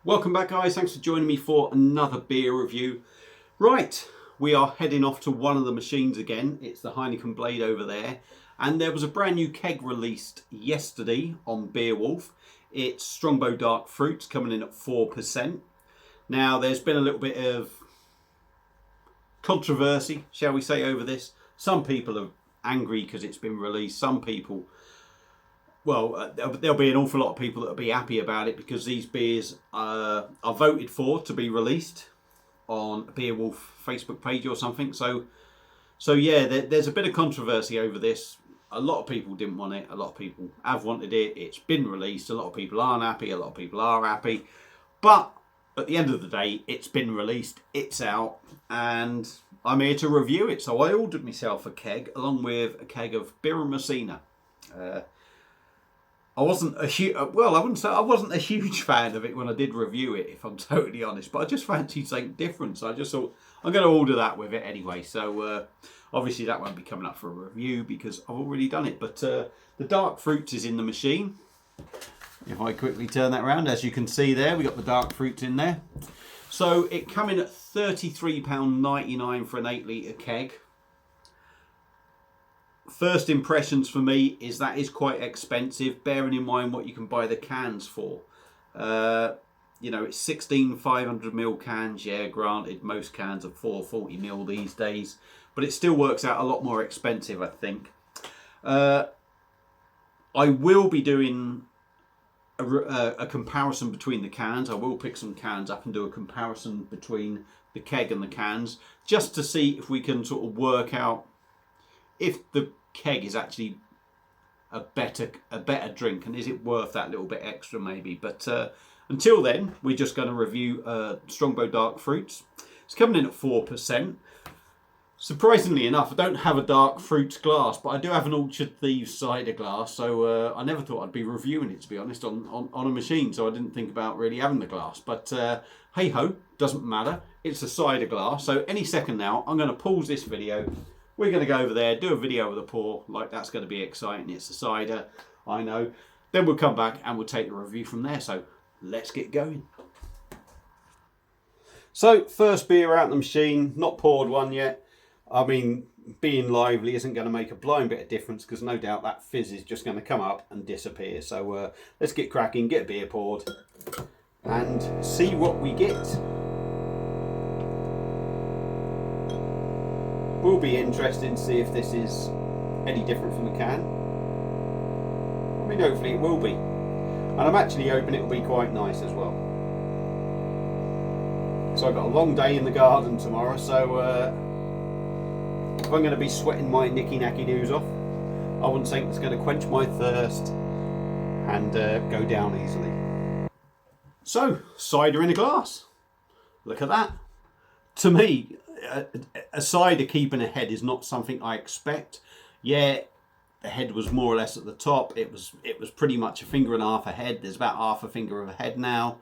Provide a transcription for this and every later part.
Welcome back, guys. Thanks for joining me for another beer review. Right, we are heading off to one of the machines again. It's the Heineken Blade over there. And there was a brand new keg released yesterday on Beerwolf. It's Strongbow Dark Fruits coming in at 4%. Now, there's been a little bit of controversy, shall we say, over this. Some people are angry because it's been released. Some people... Well, there'll be an awful lot of people that'll be happy about it because these beers are voted for to be released on a Beerwolf Facebook page or something. So yeah, there's a bit of controversy over this. A lot of people didn't want it. A lot of people have wanted it. It's been released. A lot of people aren't happy. A lot of people are happy. But at the end of the day, it's been released. It's out, and I'm here to review it. So I ordered myself a keg along with a keg of beer and Messina. I wasn't a huge, well, I wouldn't say I wasn't a huge fan of it when I did review it, if I'm totally honest. But I just fancied something different, so I just thought I'm going to order that with it anyway. So obviously that won't be coming up for a review because I've already done it. But the dark fruits is in the machine. If I quickly turn that around, as you can see there, we got the dark fruits in there. So it come in at £33.99 for an 8-litre keg. First impressions for me is that is quite expensive, bearing in mind what you can buy the cans for. You know, it's 16 500ml cans. Yeah, granted, most cans are 440ml these days, but it still works out a lot more expensive, I think. I will be doing a comparison between the cans. I will pick some cans up and do a comparison between the keg and the cans, just to see if we can sort of work out if the keg is actually a better drink, and is it worth that little bit extra maybe. But until then, we're just going to review Strongbow Dark Fruits. It's coming in at 4%. Surprisingly enough, I don't have a dark fruits glass, but I do have an Orchard Thieves cider glass, so I never thought I'd be reviewing it, to be honest, on a machine, so I didn't think about really having the glass. But hey ho, doesn't matter. It's a cider glass, so any second now, I'm going to pause this video. We're going to go over there, do a video with a pour, like that's going to be exciting. It's a cider, I know. Then we'll come back and we'll take the review from there. So let's get going. So first beer out of the machine, not poured one yet. I mean, being lively isn't going to make a blind bit of difference because no doubt that fizz is just going to come up and disappear. So let's get cracking, get a beer poured and see what we get. Will be interesting to see if this is any different from the can. I mean, hopefully it will be. And I'm actually hoping it will be quite nice as well. So I've got a long day in the garden tomorrow, so if I'm going to be sweating my nicky-nacky doos off, I wouldn't think it's going to quench my thirst and go down easily. So, cider in a glass. Look at that. To me, a cider keeping a head is not something I expect. Yeah, the head was more or less at the top. It was pretty much a finger and a half ahead. There's about half a finger of a head now.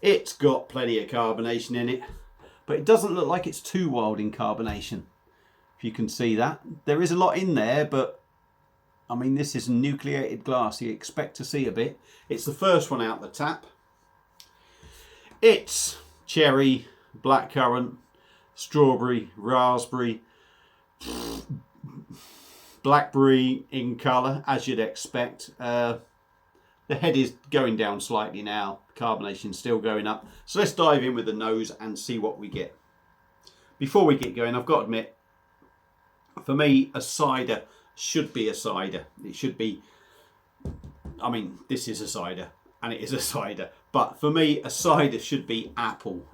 It's got plenty of carbonation in it, but it doesn't look like it's too wild in carbonation. If you can see that. There is a lot in there, but I mean, this is a nucleated glass. You expect to see a bit. It's the first one out the tap. It's cherry, blackcurrant, strawberry, raspberry, blackberry in colour, as you'd expect. The head is going down slightly now. Carbonation's still going up. So let's dive in with the nose and see what we get. Before we get going, I've got to admit, for me, a cider should be a cider. It should be, I mean, this is a cider, and it is a cider. But for me, a cider should be apple.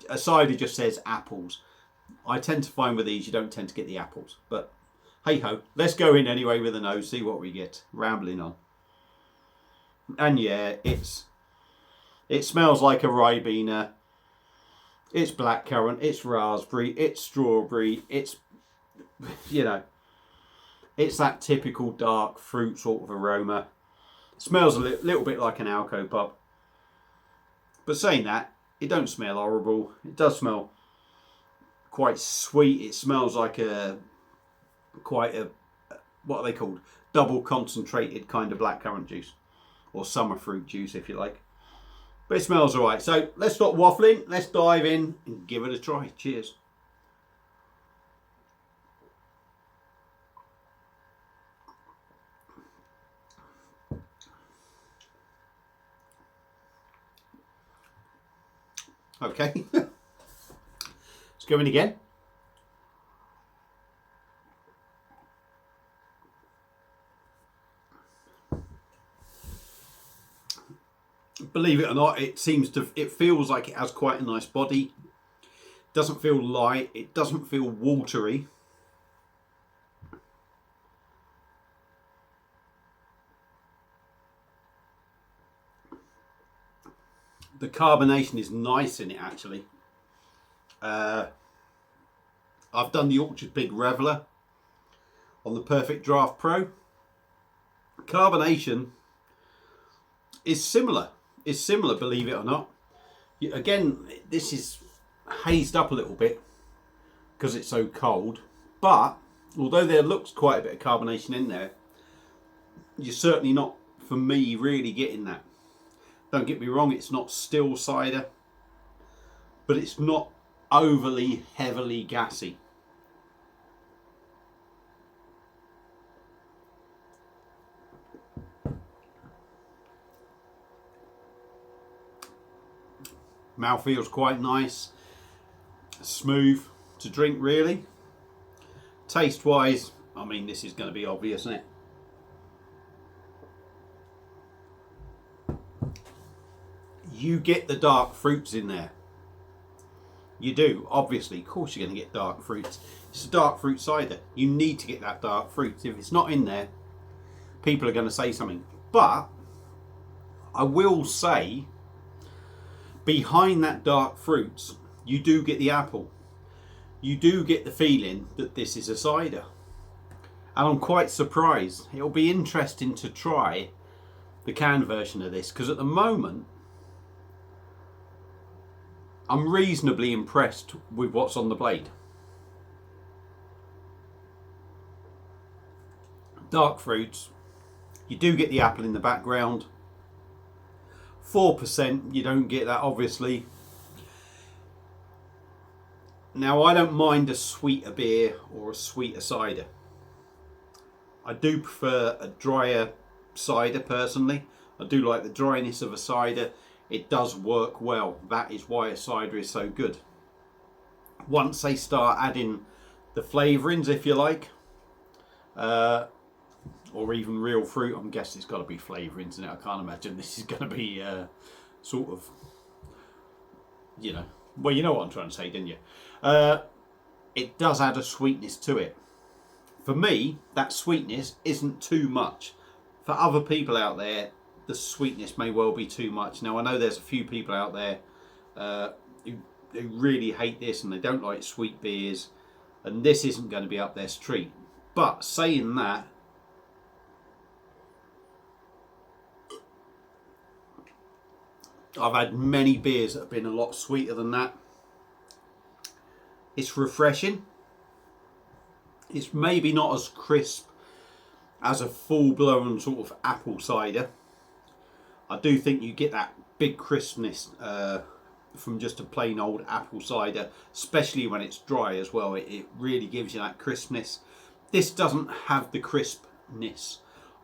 A cider just says apples. I tend to find with these you don't tend to get the apples, but hey ho, let's go in anyway with the nose, see what we get. Rambling on. And yeah, it smells like a Ribena. It's blackcurrant, it's raspberry, it's strawberry, it's, you know, it's that typical dark fruit sort of aroma. It smells a little bit like an Alco pub. But saying that, it don't smell horrible. It does smell quite sweet. It smells like quite a, what are they called? Double concentrated kind of blackcurrant juice. or summer fruit juice if you like. But it smells alright. So let's stop waffling. Let's dive in and give it a try. Cheers. Okay. Let's go in again. Believe it or not, it feels like it has quite a nice body. Doesn't feel light, it doesn't feel watery. The carbonation is nice in it actually. I've done the Orchard Pig Reveler on the Perfect Draft Pro. Carbonation is similar. It's similar, believe it or not. Again, this is hazed up a little bit because it's so cold. But although there looks quite a bit of carbonation in there, you're certainly not, for me, really getting that. Don't get me wrong, it's not still cider, but it's not overly heavily gassy. Mouth feels quite nice, smooth to drink really. Taste wise, I mean, this is going to be obvious, isn't it? You get the dark fruits in there. You do, obviously. Of course you're going to get dark fruits. It's a dark fruit cider. You need to get that dark fruit. If it's not in there, people are going to say something. But I will say, behind that dark fruits, you do get the apple. You do get the feeling that this is a cider. And I'm quite surprised. It'll be interesting to try the canned version of this, because at the moment, I'm reasonably impressed with what's on the blade. Dark fruits. You do get the apple in the background. 4%, you don't get that obviously. Now I don't mind a sweeter beer or a sweeter cider. I do prefer a drier cider personally. I do like the dryness of a cider. It does work well. That is why a cider is so good. Once they start adding the flavourings, if you like, or even real fruit, I'm guessing it's got to be flavourings in it. I can't imagine this is going to be sort of, you know, well, you know what I'm trying to say, didn't you? It does add a sweetness to it. For me, that sweetness isn't too much. For other people out there, the sweetness may well be too much. Now, I know there's a few people out there who really hate this and they don't like sweet beers, and this isn't going to be up their street. But saying that, I've had many beers that have been a lot sweeter than that. It's refreshing. It's maybe not as crisp as a full-blown sort of apple cider. I do think you get that big crispness from just a plain old apple cider, especially when it's dry as well. It really gives you that crispness. This doesn't have the crispness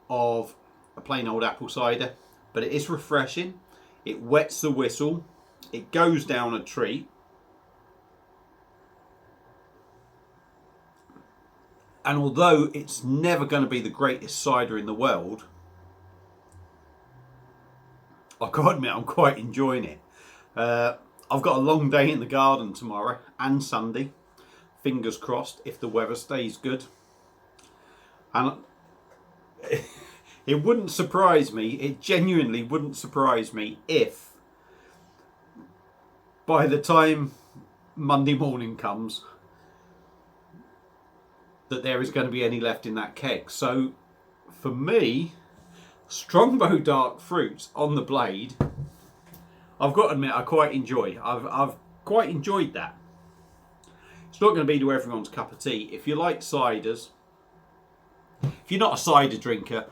of a plain old apple cider, but it is refreshing. It wets the whistle. It goes down a treat. And although it's never going to be the greatest cider in the world, I've got to admit I'm quite enjoying it. I've got a long day in the garden tomorrow and Sunday. Fingers crossed if the weather stays good. And it wouldn't surprise me, it genuinely wouldn't surprise me if by the time Monday morning comes that there is going to be any left in that keg. So for me, Strongbow dark fruits on the blade, I've got to admit I quite enjoy. I've quite enjoyed that. It's not going to be to everyone's cup of tea. If you like ciders, if you're not a cider drinker,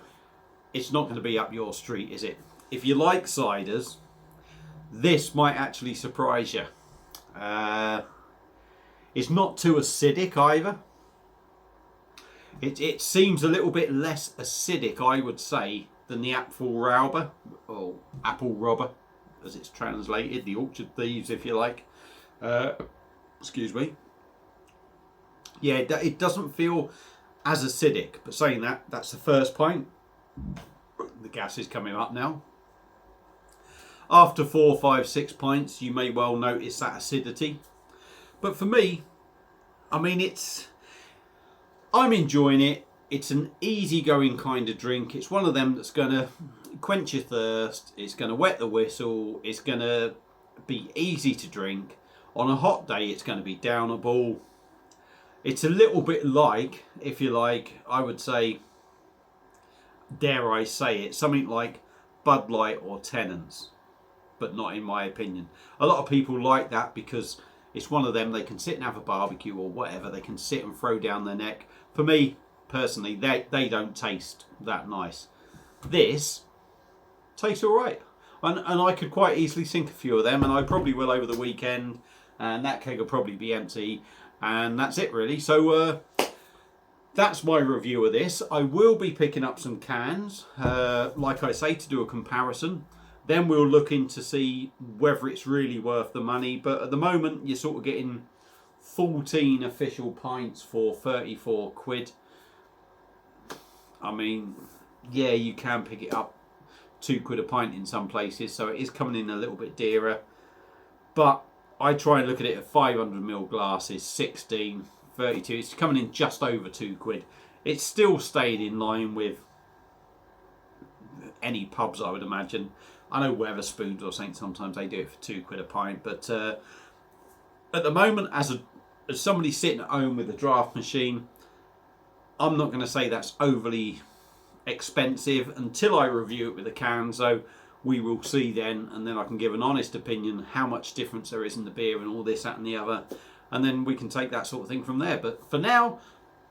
it's not going to be up your street, is it? If you like ciders, this might actually surprise you. It's not too acidic either. It seems a little bit less acidic, I would say, than the apple robber, or apple robber, as it's translated, the orchard thieves, if you like. Excuse me. Yeah, it doesn't feel as acidic. But saying that, that's the first pint. The gas is coming up now. After 4, 5, 6 pints, you may well notice that acidity. But for me, I mean, I'm enjoying it. It's an easygoing kind of drink. It's one of them that's going to quench your thirst. It's going to wet the whistle. It's going to be easy to drink. On a hot day, it's going to be downable. It's a little bit like, if you like, I would say, dare I say it, something like Bud Light or Tennent's, but not in my opinion. A lot of people like that because it's one of them, they can sit and have a barbecue or whatever. They can sit and throw down their neck. For me, personally, they don't taste that nice. This tastes all right. And I could quite easily sink a few of them, and I probably will over the weekend. And that keg will probably be empty. And that's it, really. So that's my review of this. I will be picking up some cans, like I say, to do a comparison. Then we'll look into see whether it's really worth the money. But at the moment, you're sort of getting 14 official pints for 34 quid. I mean, yeah, you can pick it up £2 a pint in some places. So it is coming in a little bit dearer. But I try and look at it at 500ml glasses, 16, 32. It's coming in just over £2. It's still stayed in line with any pubs, I would imagine. I know Weatherspoons or something, sometimes they do it for £2 a pint. But at the moment, as somebody sitting at home with a draft machine, I'm not going to say that's overly expensive until I review it with a can. So we will see then, and then I can give an honest opinion how much difference there is in the beer and all this, that and the other. And then we can take that sort of thing from there. But for now,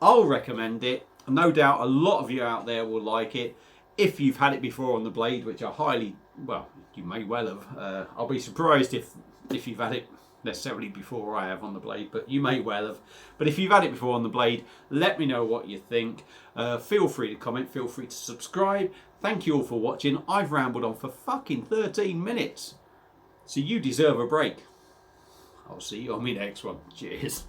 I'll recommend it. No doubt a lot of you out there will like it. If you've had it before on the blade, which I highly, well, you may well have. I'll be surprised if you've had it necessarily before I have on the blade, but you may well have. But if you've had it before on the blade, let me know what you think. Feel free to comment, feel free to subscribe. Thank you all for watching. I've rambled on for fucking 13 minutes. So you deserve a break. I'll see you on my next one. Cheers.